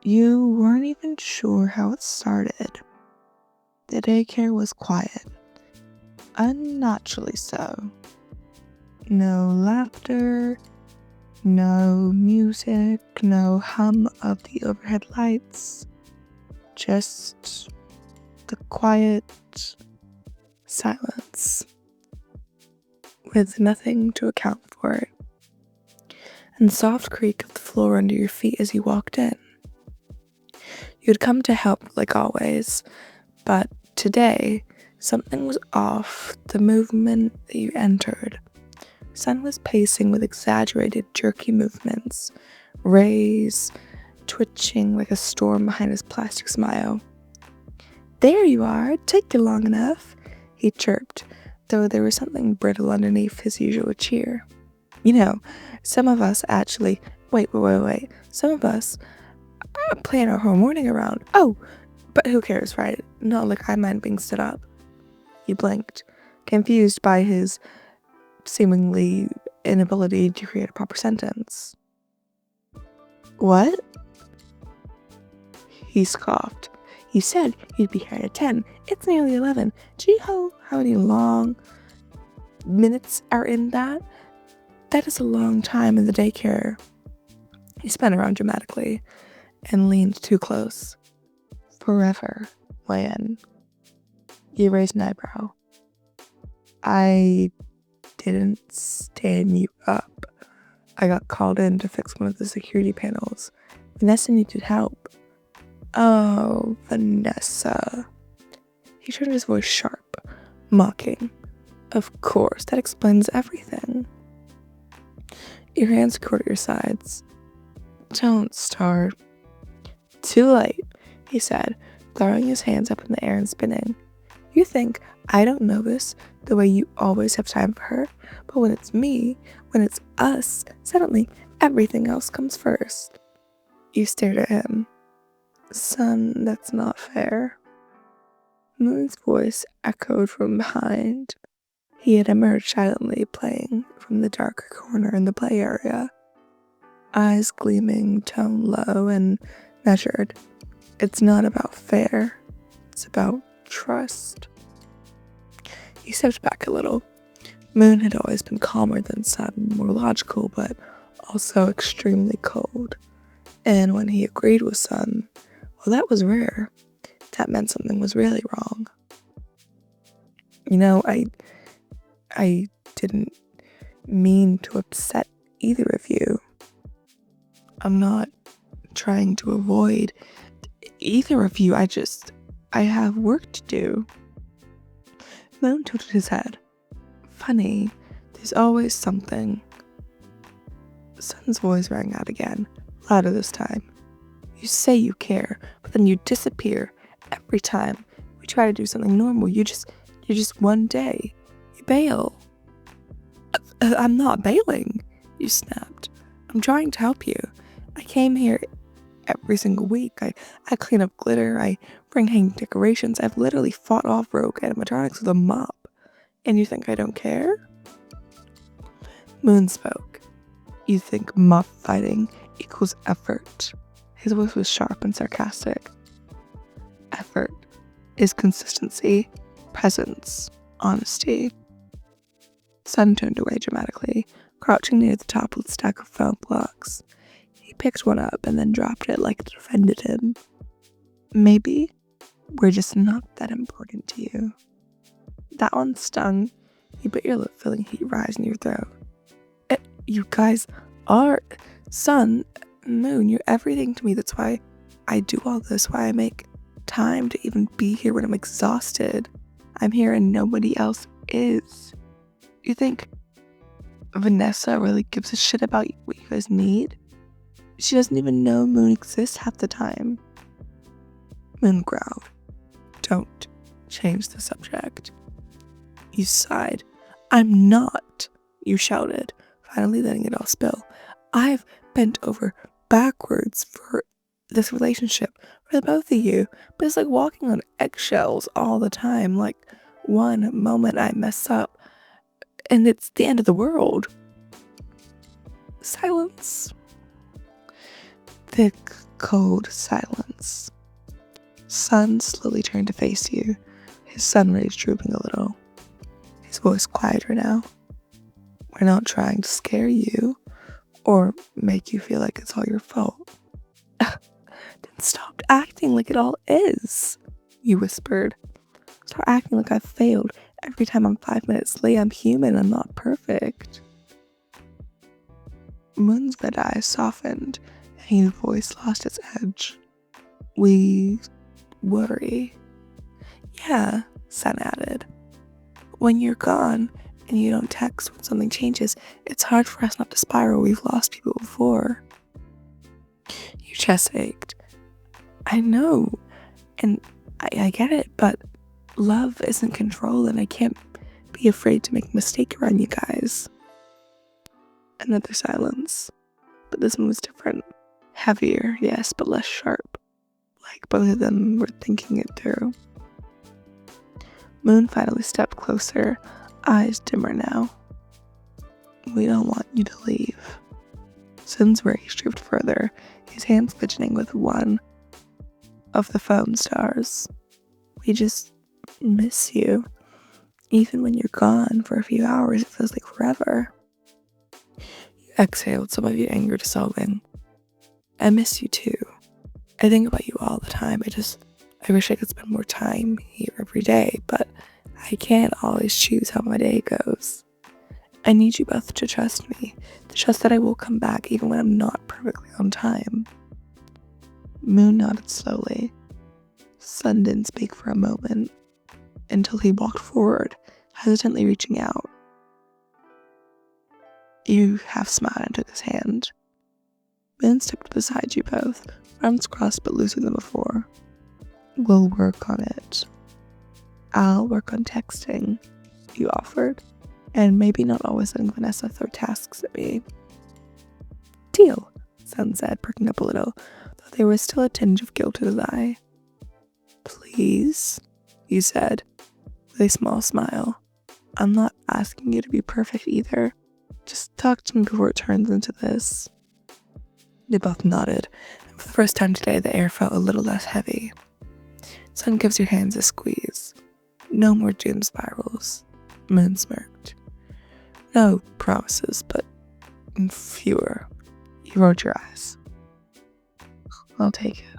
You weren't even sure how it started. The daycare was quiet, unnaturally so. No laughter, no music, no hum of the overhead lights, just the quiet silence, with nothing to account for it, and soft creak of the floor under your feet as you walked in. You'd come to help like always, but today something was off the movement that you entered. Sun was pacing with exaggerated jerky movements, rays twitching like a storm behind his plastic smile. "There you are, it'd take you long enough," he chirped, though there was something brittle underneath his usual cheer. "You know, some of us actually— wait, some of us plan our whole morning around— oh, but who cares, right? Not like I mind being stood up." He blinked, confused by his seemingly inability to create a proper sentence. "What?" He scoffed. "You said you'd be here at 10. It's nearly 11. Do you know how many long minutes are in that? That is a long time in the daycare." He spun around dramatically and leaned too close. "Forever, Lan." You raised an eyebrow. "I didn't stand you up. I got called in to fix one of the security panels. Vanessa needed help." "Oh, Vanessa." He turned his voice sharp, mocking. "Of course, that explains everything." Your hands caught at your sides. "Don't start." "Too late," he said, throwing his hands up in the air and spinning. "You think I don't know this, the way you always have time for her, but when it's me, when it's us, suddenly everything else comes first." You stared at him. "Son, that's not fair." Moon's voice echoed from behind. He had emerged silently, playing from the darker corner in the play area. Eyes gleaming, tone low and measured. "It's not about fair. It's about trust." He stepped back a little. Moon had always been calmer than Sun, more logical, but also extremely cold. And when he agreed with Sun, well, that was rare. That meant something was really wrong. "You know, I didn't mean to upset either of you. I'm not trying to avoid either of you. I have work to do." Moon tilted his head. "Funny, there's always something." Sun's voice rang out again, louder this time. "You say you care, but then you disappear every time we try to do something normal. You're just one day. You bail." I'm not bailing," you snapped. "I'm trying to help you. I came here every single week. I clean up glitter. I bring hanging decorations. I've literally fought off rogue animatronics with a mop. And you think I don't care?" Moon spoke. "You think mop fighting equals effort." His voice was sharp and sarcastic. "Effort is consistency, presence, honesty." Sun turned away dramatically, crouching near the top of the stack of foam blocks. He picked one up and then dropped it like it offended him. "Maybe we're just not that important to you." That one stung. You bit your lip, feeling heat rise in your throat. You guys are— Sun, Moon, you're everything to me. That's why I do all this, why I make time to even be here when I'm exhausted. I'm here and nobody else is. You think Vanessa really gives a shit about what you guys need? She doesn't even know Moon exists half the time." Moon growled. "Don't change the subject." You sighed. "I'm not," you shouted, finally letting it all spill. "I've bent over backwards for this relationship, for the both of you, but it's like walking on eggshells all the time. Like, one moment I mess up, and it's the end of the world." Silence. Thick, cold silence. Sun slowly turned to face you, his sun rays drooping a little. His voice quieter now. We're not trying to scare you or make you feel like it's all your fault. Then stop acting like it all is, you whispered. Start acting like I've failed every time I'm 5 minutes late. I'm human, I'm not perfect. Moon's red eyes softened, and his voice lost its edge. We worry. Yeah, Sun added. When you're gone and you don't text when something changes, it's hard for us not to spiral. We've lost people before. Your chest ached. I know, and I get it, but love isn't control, and I can't be afraid to make a mistake around you guys. Another silence, but this one was different. Heavier, yes, but less sharp. Like both of them were thinking it through. Moon finally stepped closer, eyes dimmer now. We don't want you to leave. Sun's rays drooped further, his hands fidgeting with one of the phone stars. We just miss you. Even when you're gone for a few hours, it feels like forever. You exhaled, some of your anger dissolving. I miss you too. I think about you all the time. I wish I could spend more time here every day, but I can't always choose how my day goes. I need you both to trust me, to trust that I will come back even when I'm not perfectly on time. Moon nodded slowly. Sun didn't speak for a moment, until he walked forward, hesitantly reaching out. You half smiled and took his hand. Moon stepped beside you both, arms crossed but looser than before. We'll work on it. I'll work on texting, you offered, and maybe not always letting Vanessa throw tasks at me. Deal, Sun said, perking up a little, though there was still a tinge of guilt in his eye. Please, you said, with a small smile. I'm not asking you to be perfect either. Just talk to me before it turns into this. They both nodded, and for the first time today the air felt a little less heavy. Sun gives your hands a squeeze. No more doom spirals. Moon smirked. No promises, but fewer. You rolled your eyes. I'll take it.